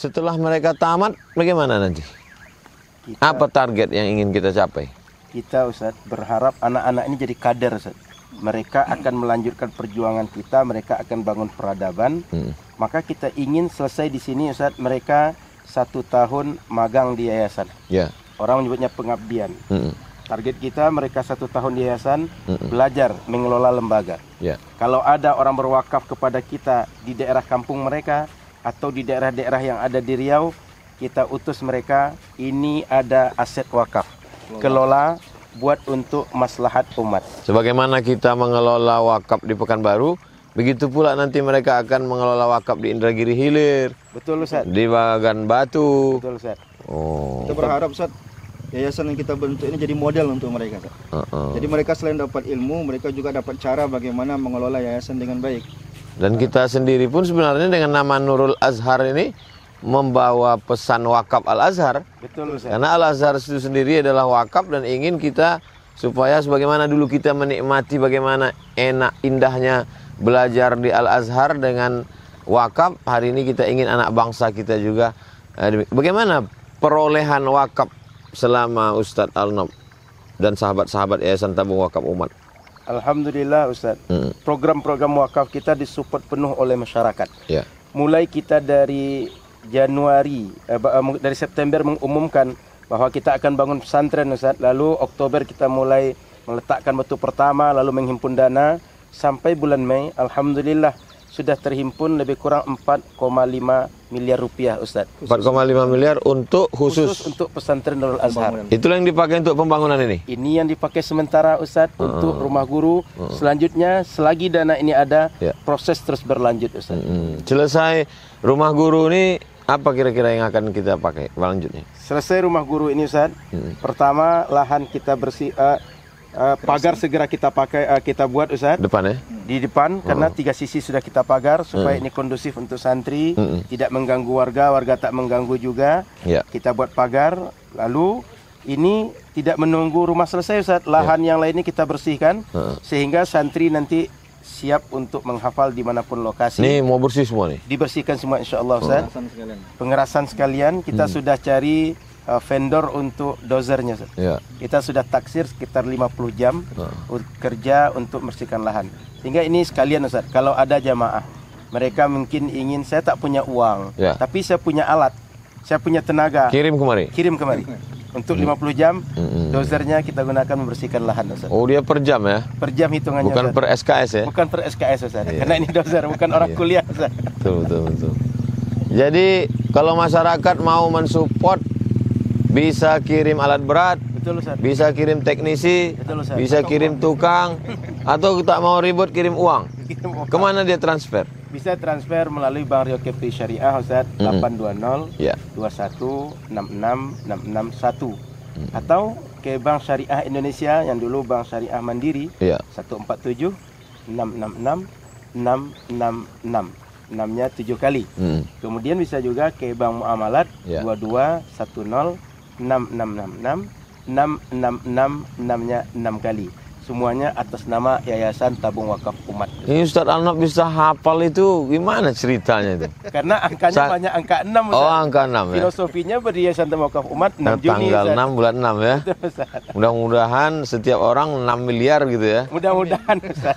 setelah mereka tamat, bagaimana nanti? Apa target yang ingin kita capai? Kita Ustadz berharap anak-anak ini jadi kader Ustadz. Mereka akan melanjutkan perjuangan kita, mereka akan bangun peradaban. Maka kita ingin selesai di sini Ustadz, mereka 1 tahun magang di yayasan. Ya. Orang menyebutnya pengabdian. Target kita mereka 1 tahun di yayasan, belajar mengelola lembaga. Ya. Kalau ada orang berwakaf kepada kita di daerah kampung mereka atau di daerah-daerah yang ada di Riau, kita utus mereka, ini ada aset wakaf, kelola buat untuk maslahat umat. Sebagaimana kita mengelola wakaf di Pekanbaru, begitu pula nanti mereka akan mengelola wakaf di Indragiri Hilir. Betul Ustaz. Di Bagan Batu. Betul Ustaz. Oh. Kita berharap Ustaz, yayasan yang kita bentuk ini jadi model untuk mereka Ustaz. Jadi mereka selain dapat ilmu, mereka juga dapat cara bagaimana mengelola yayasan dengan baik. Dan kita sendiri pun sebenarnya dengan nama Nurul Azhar ini membawa pesan wakaf Al-Azhar. Betul Ustaz. Karena Al-Azhar itu sendiri adalah wakaf dan ingin kita supaya sebagaimana dulu kita menikmati bagaimana enak indahnya belajar di Al-Azhar dengan wakaf, hari ini kita ingin anak bangsa kita juga. Bagaimana perolehan wakaf selama Ustadz Al-Nab dan sahabat-sahabat Yayasan Tabung Wakaf Umat? Alhamdulillah Ustaz. Program-program wakaf kita disupport penuh oleh masyarakat. Ya. Mulai kita dari Januari, dari September mengumumkan bahwa kita akan bangun pesantren Ustaz. Lalu Oktober kita mulai meletakkan batu pertama, lalu menghimpun dana. Sampai bulan Mei, Alhamdulillah sudah terhimpun lebih kurang 4,5 miliar rupiah Ustaz. 4,5 miliar untuk khusus untuk pesantren Nurul Azhar. Itulah yang dipakai untuk pembangunan ini? Ini yang dipakai sementara Ustaz untuk rumah guru. Selanjutnya selagi dana ini ada, proses terus berlanjut Ustaz. Selesai rumah guru ini, apa kira-kira yang akan kita pakai selanjutnya? Selesai rumah guru ini Ustaz, pertama lahan kita bersih, pagar segera kita pakai, kita buat Ustaz. Depan ya? Di depan, karena 3 sisi sudah kita pagar supaya ini kondusif untuk santri, tidak mengganggu warga, warga tak mengganggu juga. Kita buat pagar, lalu ini tidak menunggu rumah selesai Ustaz, lahan yang lainnya kita bersihkan sehingga santri nanti siap untuk menghafal dimanapun lokasi. Ini mau bersih semua nih? Dibersihkan semua insya Allah Ustaz. Pengerasan sekalian, kita sudah cari vendor untuk dozernya Ustaz. Kita sudah taksir sekitar 50 jam kerja untuk membersihkan lahan. Sehingga ini sekalian Ustaz, kalau ada jamaah, mereka mungkin ingin, saya tak punya uang, tapi saya punya alat, saya punya tenaga. Kirim kemari? Kirim kemari. Untuk 50 jam, dozernya kita gunakan membersihkan lahan Ustaz. Oh, dia per jam ya? Per jam hitungannya Bukan Ustaz. per SKS ya? Bukan per SKS Ustaz, karena ini dozer, bukan orang kuliah Ustaz. Betul. Jadi, kalau masyarakat mau mensupport, bisa kirim alat berat, bisa kirim teknisi, bisa kirim tukang, atau tak mau ribut kirim uang. Kemana dia transfer? Bisa transfer melalui Bank Rio Kepri Syariah Ustaz, 820 21 66 661, atau ke Bank Syariah Indonesia yang dulu Bank Syariah Mandiri, 147 666 666, 6-nya 7 kali. Kemudian bisa juga ke Bank Muamalat 2210 6666 666, 6-nya 6 kali. Semuanya atas nama Yayasan Tabung Wakaf Umat. Ini Ustadz Al-Nab bisa hafal itu, gimana ceritanya itu? Karena angkanya banyak angka 6 Ustaz. Oh, angka 6 ya. Filosofinya Yayasan Tabung Wakaf Umat 6 Juni tanggal Ustaz. 6 bulan 6 ya. Mudah-mudahan setiap orang 6 miliar gitu ya. Mudah-mudahan Ustaz.